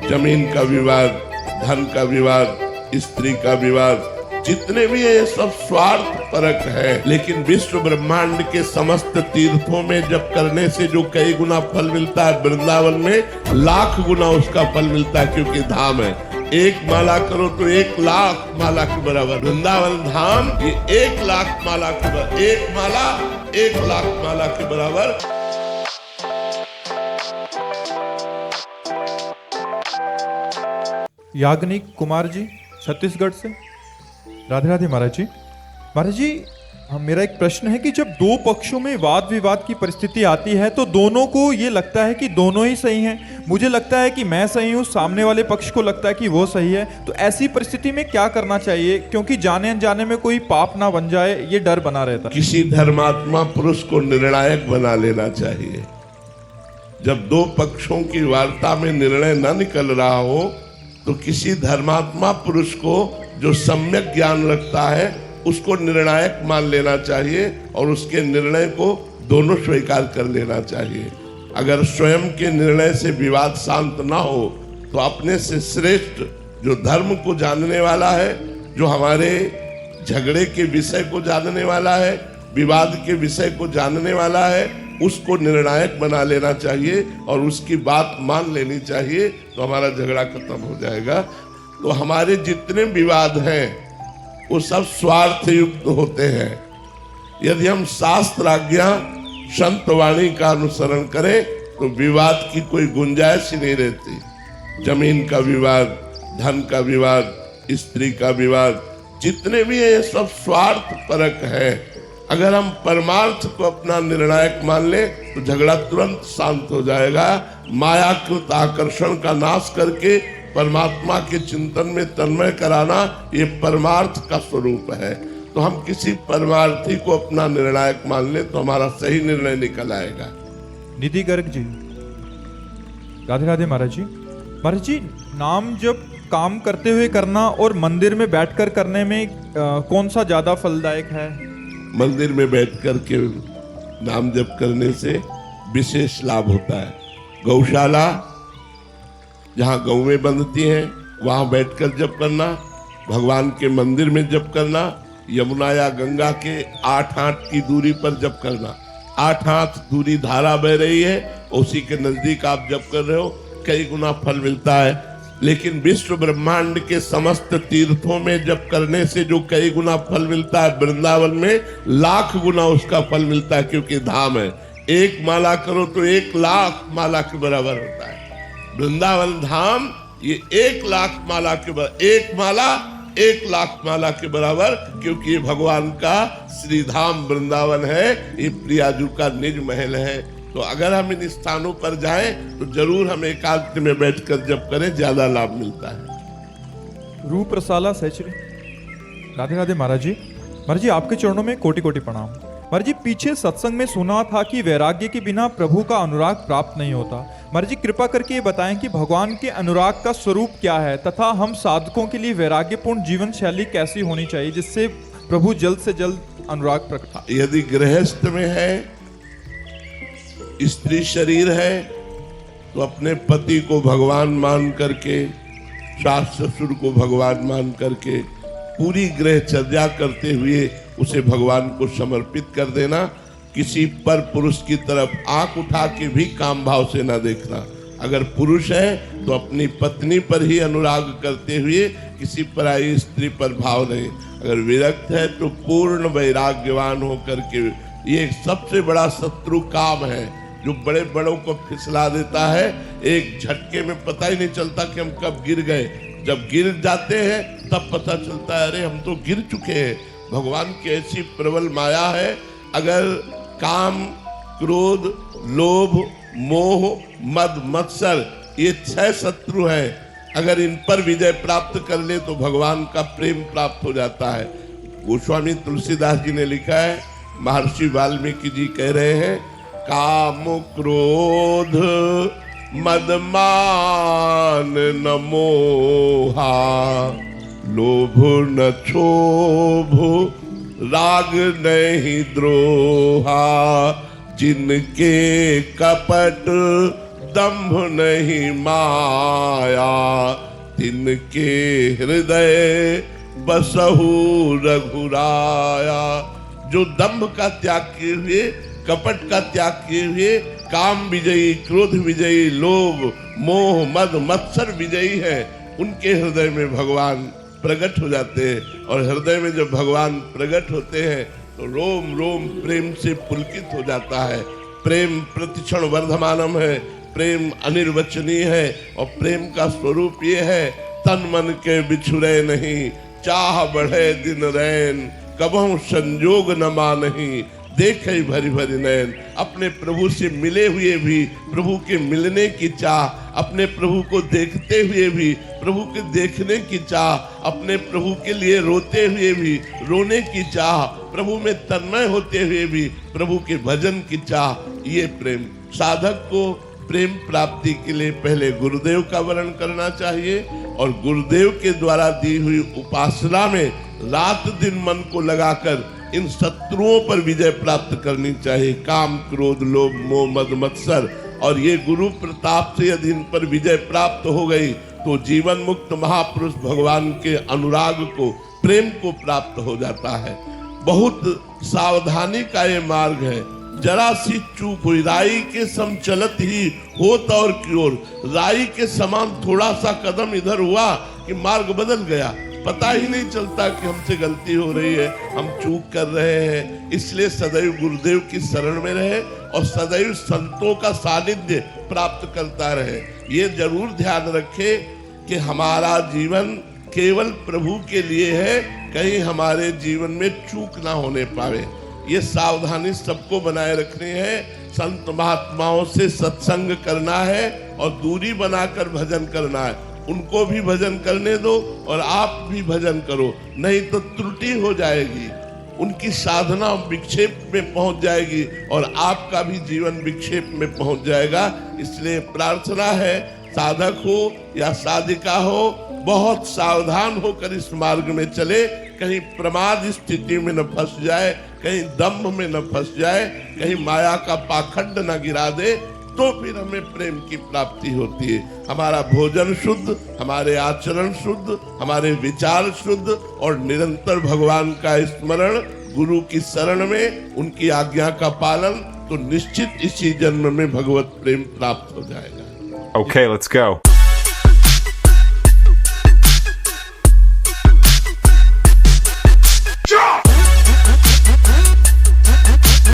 जमीन का विवाद, धन का विवाद, स्त्री का विवाद, जितने भी ये सब स्वार्थ परक है। लेकिन विश्व ब्रह्मांड के समस्त तीर्थों में जब करने से जो कई गुना फल मिलता है, वृंदावन में लाख गुना उसका फल मिलता है, क्योंकि धाम है। एक माला करो तो 1,00,000 माला के बराबर। वृंदावन धाम ये 1,00,000 माला के बराबर, एक माला 1,00,000 माला के बराबर। याग्निक कुमार जी छत्तीसगढ़ से। राधे राधे महाराज जी। महाराज जी, मेरा एक प्रश्न है कि जब दो पक्षों में वाद विवाद की परिस्थिति आती है तो दोनों को ये लगता है कि दोनों ही सही हैं। मुझे लगता है कि मैं सही हूँ, सामने वाले पक्ष को लगता है कि वो सही है। तो ऐसी परिस्थिति में क्या करना चाहिए, क्योंकि जाने अनजाने में कोई पाप ना बन जाए, ये डर बना रहता है। किसी धर्मात्मा पुरुष को निर्णायक बना लेना चाहिए। जब दो पक्षों की वार्ता में निर्णय न निकल रहा हो तो किसी धर्मात्मा पुरुष को जो सम्यक ज्ञान रखता है उसको निर्णायक मान लेना चाहिए और उसके निर्णय को दोनों स्वीकार कर लेना चाहिए। अगर स्वयं के निर्णय से विवाद शांत ना हो तो अपने से श्रेष्ठ जो धर्म को जानने वाला है, जो हमारे झगड़े के विषय को जानने वाला है, विवाद के विषय को जानने वाला है, उसको निर्णायक बना लेना चाहिए और उसकी बात मान लेनी चाहिए, तो हमारा झगड़ा खत्म हो जाएगा। तो हमारे जितने विवाद हैं वो सब स्वार्थ युक्त होते हैं। यदि हम शास्त्र आज्ञा संत वाणी का अनुसरण करें तो विवाद की कोई गुंजाइश ही नहीं रहती। जमीन का विवाद, धन का विवाद, स्त्री का विवाद, जितने भी ये सब स्वार्थ परक है। अगर हम परमार्थ को अपना निर्णायक मान ले तो झगड़ा तुरंत शांत हो जाएगा। मायाकृत आकर्षण का नाश करके परमात्मा के चिंतन में तन्मय कराना, ये परमार्थ का स्वरूप है। तो हम किसी परमार्थी को अपना निर्णायक मान ले तो हमारा सही निर्णय निकल आएगा। निधि गर्ग जी। राधे राधे महाराज जी। महाराज जी, नाम जब काम करते हुए करना और मंदिर में बैठकर करने में कौन सा ज्यादा फलदायक है? मंदिर में बैठकर के नाम जप करने से विशेष लाभ होता है। गौशाला जहाँ गौवें बंधती हैं वहाँ बैठकर जप करना, भगवान के मंदिर में जप करना, यमुना या गंगा के 8 हाथ की दूरी पर जप करना। 8 हाथ दूरी धारा बह रही है, उसी के नजदीक आप जप कर रहे हो, कई गुना फल मिलता है। लेकिन विश्व ब्रह्मांड के समस्त तीर्थों में जप करने से जो कई गुना फल मिलता है, वृंदावन में लाख गुना उसका फल मिलता है, क्योंकि धाम है। एक माला करो तो 1,00,000 माला के बराबर होता है। वृंदावन धाम ये 1,00,000 माला के बराबर, एक माला 1,00,000 माला के बराबर, क्योंकि ये भगवान का श्री धाम वृंदावन है, ये प्रियाजू का निज महल है। तो अगर हम इन स्थानों पर जाएं तो जरूर हम एकांत में बैठकर जप करें, ज्यादा लाभ मिलता है। रूप रसाला सचरी। राधे राधे महाराज जी। महाराज जी, आपके चरणों में कोटि कोटि प्रणाम। महाराज जी, पीछे सत्संग में सुना था कि वैराग्य के बिना प्रभु का अनुराग प्राप्त नहीं होता। महाराज जी, कृपा करके ये बताएं कि भगवान के अनुराग का स्वरूप क्या है तथा हम साधकों के लिए वैराग्यपूर्ण जीवन शैली कैसी होनी चाहिए जिससे प्रभु जल्द से जल्द अनुराग प्रकट हो। यदि गृहस्थ में है, स्त्री शरीर है, तो अपने पति को भगवान मान करके, सास ससुर को भगवान मान करके पूरी गृहचर्या करते हुए उसे भगवान को समर्पित कर देना। किसी पर पुरुष की तरफ आंख उठा के भी काम भाव से ना देखना। अगर पुरुष है तो अपनी पत्नी पर ही अनुराग करते हुए किसी पराई स्त्री पर भाव नहीं। अगर विरक्त है तो पूर्ण वैराग्यवान होकर के, ये सबसे बड़ा शत्रु काम है जो बड़े बड़ों को फिसला देता है। एक झटके में पता ही नहीं चलता कि हम कब गिर गए। जब गिर जाते हैं तब पता चलता है, अरे हम तो गिर चुके हैं। भगवान की ऐसी प्रबल माया है। अगर काम, क्रोध, लोभ, मोह, मद, मत्सर, ये 6 शत्रु हैं। अगर इन पर विजय प्राप्त कर ले तो भगवान का प्रेम प्राप्त हो जाता है। गोस्वामी तुलसीदास जी ने लिखा है, महर्षि वाल्मीकि जी कह रहे हैं, काम क्रोध मद मान न मोहा, लोभ न क्षोभ राग नहीं द्रोहा, जिनके कपट दंभ नहीं माया, तिनके हृदय बसहु रघुराया। जो दंभ का त्याग किए हुए, कपट का त्याग किए हुए, काम विजयी, क्रोध विजयी, लोभ मोह मद मत्सर विजयी है, उनके हृदय में भगवान प्रकट हो जाते हैं। और हृदय में जब भगवान प्रकट होते हैं तो रोम रोम प्रेम से पुलकित हो जाता है। प्रेम प्रतिक्षण वर्धमानम है, प्रेम अनिर्वचनीय है। और प्रेम का स्वरूप ये है, तन मन के बिछुड़े नहीं, चाह बढ़े दिन रैन, कबहु संजोग न मानही, देखे भरी भरी नैन। अपने प्रभु से मिले हुए भी प्रभु के मिलने की चाह, अपने प्रभु को देखते हुए भी प्रभु के देखने की चाह, अपने प्रभु के लिए रोते हुए भी रोने की चाह, प्रभु में तन्मय होते हुए भी प्रभु के भजन की चाह। ये प्रेम साधक को प्रेम प्राप्ति के लिए पहले गुरुदेव का वर्ण करना चाहिए और गुरुदेव के द्वारा दी हुई उपासना में रात दिन मन को लगाकर इन शत्रुओं पर विजय प्राप्त करनी चाहिए, काम क्रोध लोभ मोह मद मत्सर। और ये गुरु प्रताप से यदि इन पर विजय प्राप्त हो गई तो जीवन मुक्त महापुरुष भगवान के अनुराग को, प्रेम को प्राप्त हो जाता है। बहुत सावधानी का ये मार्ग है। जरा सी चूक हुई, राई के सम चलत ही होत और की ओर, राई के समान थोड़ा सा कदम इधर हुआ कि मार्ग बदल गया। पता ही नहीं चलता कि हमसे गलती हो रही है, हम चूक कर रहे हैं। इसलिए सदैव गुरुदेव की शरण में रहे और सदैव संतों का सानिध्य प्राप्त करता रहे। ये जरूर ध्यान रखे कि हमारा जीवन केवल प्रभु के लिए है, कहीं हमारे जीवन में चूक ना होने पावे। ये सावधानी सबको बनाए रखनी है। संत महात्माओं से सत्संग करना है और दूरी बनाकर भजन करना है। उनको भी भजन करने दो और आप भी भजन करो, नहीं तो त्रुटि हो जाएगी, उनकी साधना विक्षेप में पहुंच जाएगी और आपका भी जीवन विक्षेप में पहुंच जाएगा। इसलिए प्रार्थना है, साधक हो या साधिका हो, बहुत सावधान होकर इस मार्ग में चले, कहीं प्रमाद स्थिति में न फंस जाए, कहीं दंभ में न फंस जाए, कहीं माया का पाखंड न गिरा दे, तो फिर हमें प्रेम की प्राप्ति होती है। हमारा भोजन शुद्ध, हमारे आचरण शुद्ध, हमारे विचार शुद्ध और निरंतर भगवान का स्मरण, गुरु की शरण में उनकी आज्ञा का पालन, तो निश्चित इसी जन्म में भगवत प्रेम प्राप्त हो जाएगा। Okay, let's go.